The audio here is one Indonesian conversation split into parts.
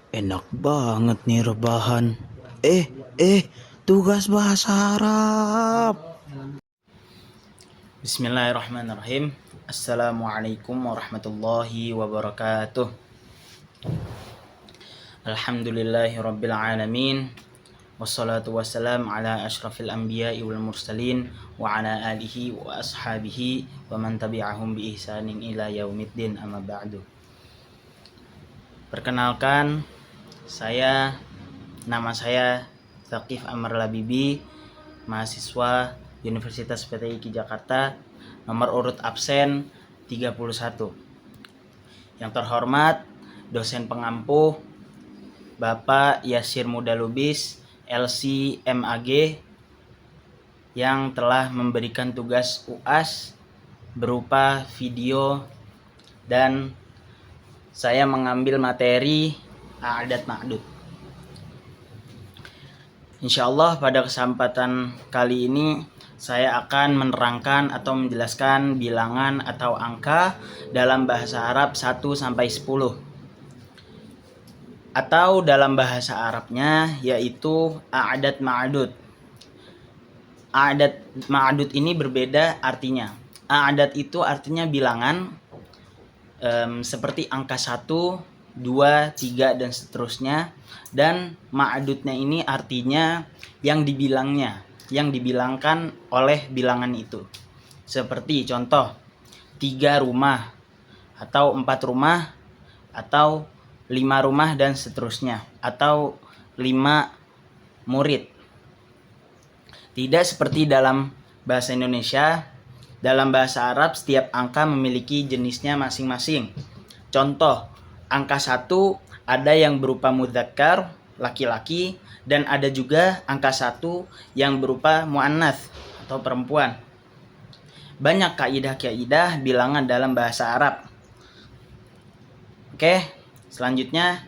Enak banget nih rebahan. Tugas bahasa Arab. Bismillahirrahmanirrahim. Assalamualaikum warahmatullahi wabarakatuh. Alhamdulillahirabbil alamin. Wassalatu wassalam ala asyrafil anbiya'i wal mursalin wa ala alihi wa ashabihi wa man tabi'ahum bi ihsanin ila yaumiddin, amma ba'du. Perkenalkan, nama saya Zakif Amr Labibi, mahasiswa Universitas PTIQ Jakarta, nomor urut absen 31. Yang terhormat dosen pengampu Bapak Yasir Mudalubis, LC MAG, yang telah memberikan tugas UAS berupa video, dan saya mengambil materi A'dad Ma'dud. Insyaallah pada kesempatan kali ini saya akan menerangkan atau menjelaskan bilangan atau angka dalam bahasa Arab 1 sampai 10. Atau dalam bahasa Arabnya yaitu A'dad Ma'dud. A'dad Ma'dud ini berbeda artinya. A'dad itu artinya bilangan, seperti angka 1, 2, 3 dan seterusnya. Dan ma'dudnya ini artinya yang dibilangnya, yang dibilangkan oleh bilangan itu. Seperti contoh 3 rumah atau 4 rumah atau 5 rumah dan seterusnya, atau 5 murid. Tidak seperti dalam bahasa Indonesia. Dalam bahasa Arab setiap angka memiliki jenisnya masing-masing. Contoh, angka 1 ada yang berupa mudzakkar, laki-laki, dan ada juga angka 1 yang berupa muannats atau perempuan. Banyak kaidah-kaidah bilangan dalam bahasa Arab. Oke, selanjutnya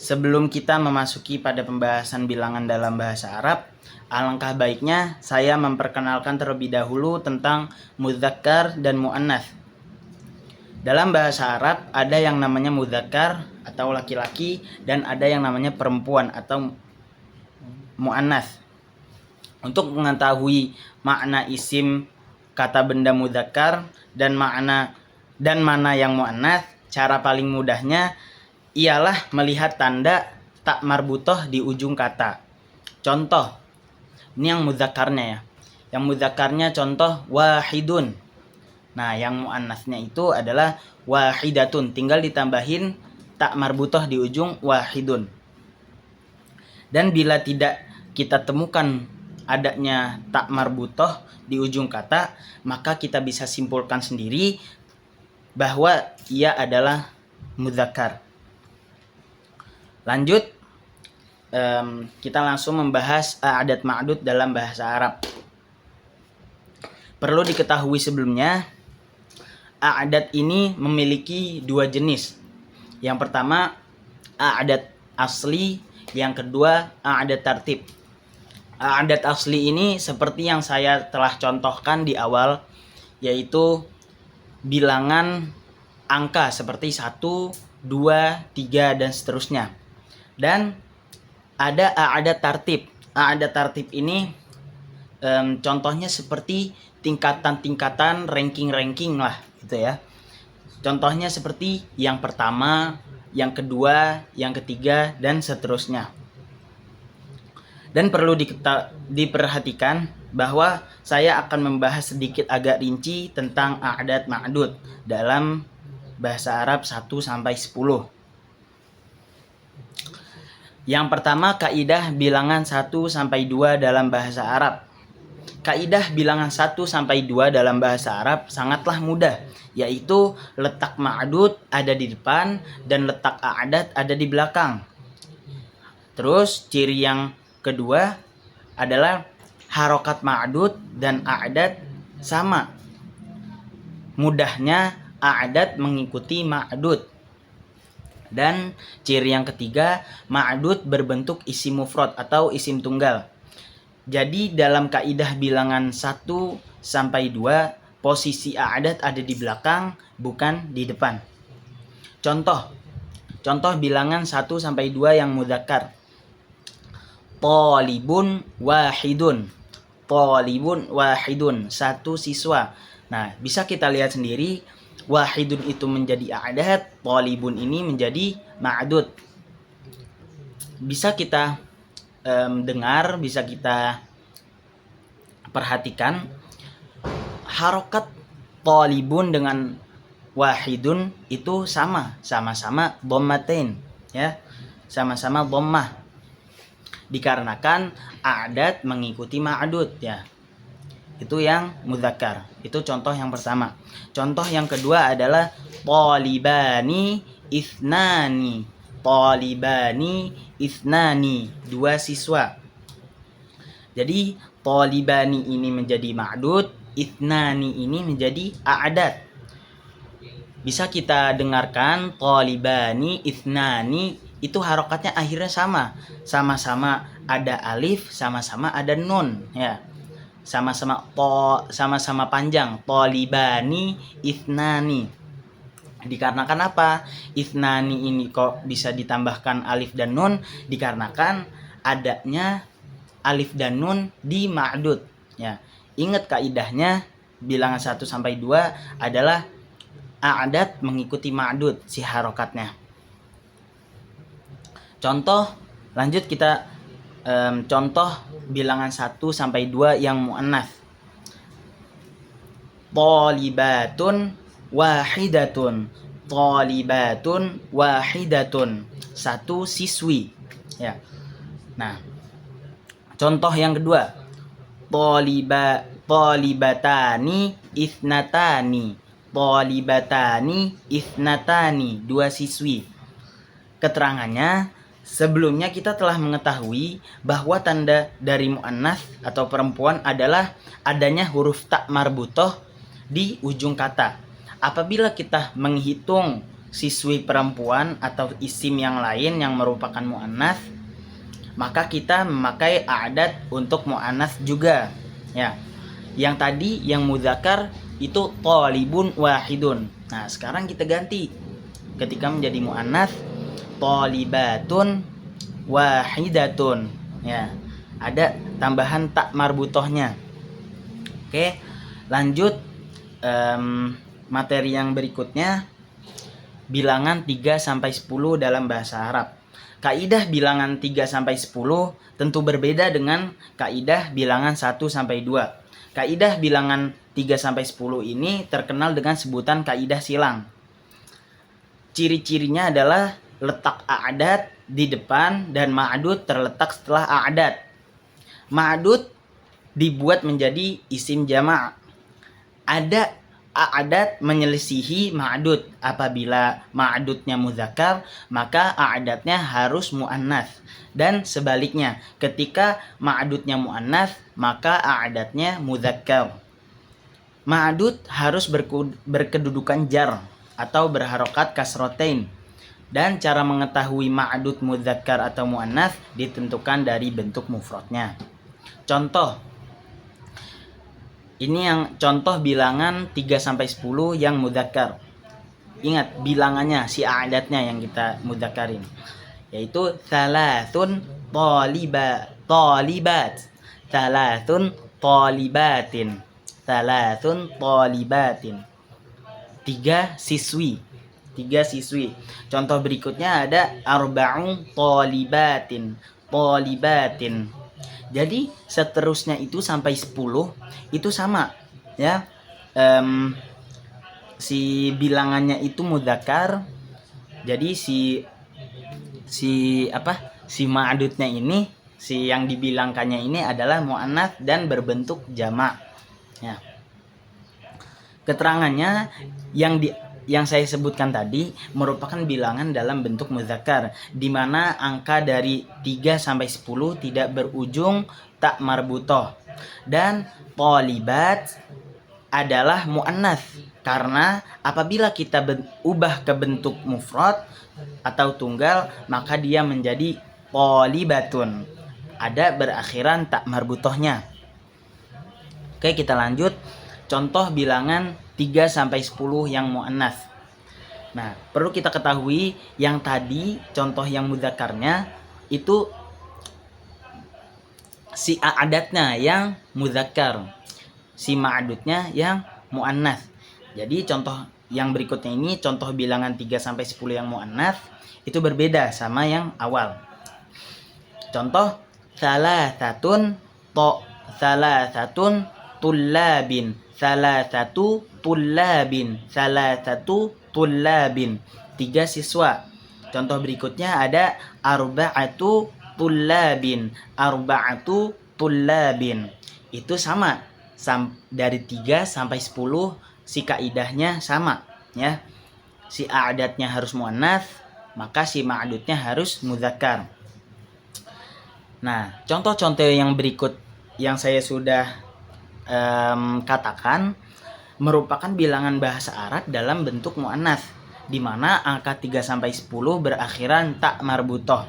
sebelum kita memasuki pada pembahasan bilangan dalam bahasa Arab, alangkah baiknya saya memperkenalkan terlebih dahulu tentang mudzakkar dan muannats. Dalam bahasa Arab ada yang namanya mudzakkar atau laki-laki, dan ada yang namanya perempuan atau muannats. Untuk mengetahui makna isim kata benda mudzakkar dan mana yang muannats, cara paling mudahnya ialah melihat tanda tak marbutoh di ujung kata. Contoh, ini yang mudzakarnya ya. Yang mudzakarnya contoh wahidun. Nah, yang muannatsnya itu adalah wahidatun. Tinggal ditambahin tak marbutoh di ujung wahidun. Dan bila tidak kita temukan adanya tak marbutoh di ujung kata, maka kita bisa simpulkan sendiri bahwa ia adalah mudzakkar. Lanjut, kita langsung membahas A'dad Ma'dud dalam bahasa Arab. Perlu diketahui sebelumnya, A'dad ini memiliki 2 jenis. Yang pertama A'dad asli, yang kedua A'dad tartib. A'dad asli ini seperti yang saya telah contohkan di awal, yaitu bilangan angka seperti 1, 2, 3 dan seterusnya. Dan ada A'dad tartib. A'dad tartib ini contohnya seperti tingkatan-tingkatan, ranking-ranking lah gitu ya. Contohnya seperti yang pertama, yang kedua, yang ketiga dan seterusnya. Dan perlu diperhatikan bahwa saya akan membahas sedikit agak rinci tentang A'dad Ma'dud dalam bahasa Arab 1 sampai 10. Yang pertama, kaidah bilangan 1 sampai 2 dalam bahasa Arab. Kaidah bilangan 1 sampai 2 dalam bahasa Arab sangatlah mudah, yaitu letak ma'dud ada di depan dan letak a'dad ada di belakang. Terus ciri yang kedua adalah harokat ma'dud dan a'dad sama. Mudahnya a'dad mengikuti ma'dud. Dan ciri yang ketiga, ma'dud berbentuk isim mufrad atau isim tunggal. Jadi dalam kaidah bilangan 1 sampai 2, posisi a'dad ada di belakang, bukan di depan. Contoh, Contoh bilangan 1 sampai 2 yang mudzakkar. Talibun wahidun. Talibun wahidun, satu siswa. Nah, bisa kita lihat sendiri, wahidun itu menjadi a'dad, talibun ini menjadi ma'dud. Bisa kita dengar, bisa kita perhatikan harokat talibun dengan wahidun itu sama-sama dhammatain, ya. Sama-sama dhammah. Dikarenakan a'dad mengikuti ma'dud, ya. Itu yang mudzakkar. Itu contoh yang pertama. Contoh yang kedua adalah talibani ithnani. Talibani ithnani, dua siswa. Jadi talibani ini menjadi ma'dud, ithnani ini menjadi a'dad. Bisa kita dengarkan talibani ithnani, itu harokatnya akhirnya sama-sama ada alif, sama-sama ada nun, ya. Sama-sama panjang, talibani ithnani. Dikarenakan apa? Ithnani ini kok bisa ditambahkan alif dan nun? Dikarenakan adanya alif dan nun di ma'dud, ya. Ingat kaidahnya, bilangan 1 sampai 2 adalah a'dad mengikuti ma'dud si harokatnya. Contoh, lanjut kita contoh bilangan 1 sampai 2 yang muannats. Thalibatun wahidatun. Thalibatun wahidatun, satu siswi, ya. Nah, contoh yang kedua. Thalibatani ithnatani. Thalibatani ithnatani, dua siswi. Keterangannya, sebelumnya kita telah mengetahui bahwa tanda dari muannats atau perempuan adalah adanya huruf ta marbutoh di ujung kata. Apabila kita menghitung siswi perempuan atau isim yang lain yang merupakan muannats, maka kita memakai a'dad untuk muannats juga, ya. Yang tadi yang mudzakkar itu talibun wahidun. Nah, sekarang kita ganti. Ketika menjadi muannats, talibatun wahidatun, ya. Ada tambahan tak marbutohnya. Oke, lanjut materi yang berikutnya, bilangan 3 sampai 10 dalam bahasa Arab. Kaidah bilangan 3 sampai 10 tentu berbeda dengan kaidah bilangan 1 sampai 2. Kaidah bilangan 3 sampai 10 ini terkenal dengan sebutan kaidah silang. Ciri-cirinya adalah letak a'dad di depan dan ma'dud terletak setelah a'dad. Ma'dud dibuat menjadi isim jama'. Ada a'dad menyelisihi ma'dud. Apabila ma'dudnya mudzakkar, maka a'dadnya harus muannats. Dan sebaliknya, ketika ma'dudnya muannats, maka a'dadnya mudzakkar. Ma'dud harus berkedudukan jar atau berharokat kasrotain. Dan cara mengetahui ma'dud mudzakkar atau muannats ditentukan dari bentuk mufradnya. Contoh. Ini yang contoh bilangan 3 sampai 10 yang mudzakkar. Ingat bilangannya, si a'dadnya yang kita mudzakkarin. Yaitu thalathun talibat. Thalathun talibatin. Thalathun talibatin. 3 siswi. Contoh berikutnya ada arba'un talibatin. Jadi seterusnya itu sampai 10 itu sama, ya. Si bilangannya itu mudzakkar. Jadi si ma'dudnya ini, si yang dibilangkannya ini adalah muannats dan berbentuk jamak, ya. Keterangannya yang saya sebutkan tadi merupakan bilangan dalam bentuk mudzakkar, di mana angka dari 3 sampai 10 tidak berujung tak marbutoh. Dan talibat adalah muannats karena apabila kita ubah ke bentuk mufrad atau tunggal, maka dia menjadi talibatun. Ada berakhiran tak marbutohnya. Oke, kita lanjut. Contoh bilangan 3 sampai 10 yang muannats. Nah, perlu kita ketahui yang tadi contoh yang mudzakarnya itu si a'adatnya yang mudzakar, si ma'adudnya yang muannats. Jadi contoh yang berikutnya ini contoh bilangan 3 sampai 10 yang muannats itu berbeda sama yang awal. Contoh salasatun tullabin, salasatu tullabin, 3 siswa. Contoh berikutnya ada arba'atu tullabin. Itu sama. Dari 3 sampai 10 si kaidahnya sama, ya. Si a'datnya harus muannats, maka si ma'dudnya harus mudzakkar. Nah, contoh-contoh yang berikut yang saya sudah katakan merupakan bilangan bahasa Arab dalam bentuk muannats, di mana angka 3 sampai 10 berakhiran tak marbutoh.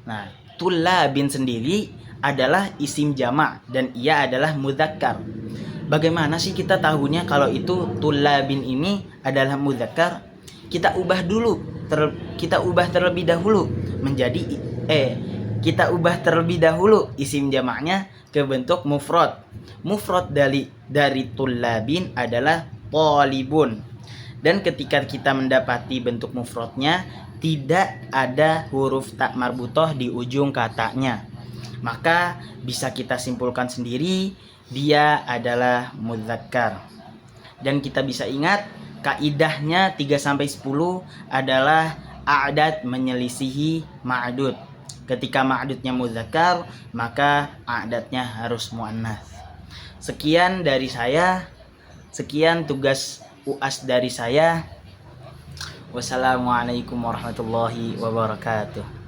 Nah, tullabin sendiri adalah isim jamak dan ia adalah mudzakkar. Bagaimana sih kita tahunya kalau itu tullabin ini adalah mudzakkar? Kita ubah terlebih dahulu menjadi kita ubah terlebih dahulu isim jamaknya ke bentuk mufrad. Mufrad dari tullabin adalah talibun. Dan ketika kita mendapati bentuk mufradnya tidak ada huruf tak marbutoh di ujung katanya, maka bisa kita simpulkan sendiri dia adalah mudzakkar. Dan kita bisa ingat kaidahnya 3 sampai 10 adalah a'dad menyelisihi ma'dud. Ketika ma'dudnya mudzakkar, maka a'dadnya harus muannats. Sekian dari saya. Sekian tugas UAS dari saya. Wassalamualaikum warahmatullahi wabarakatuh.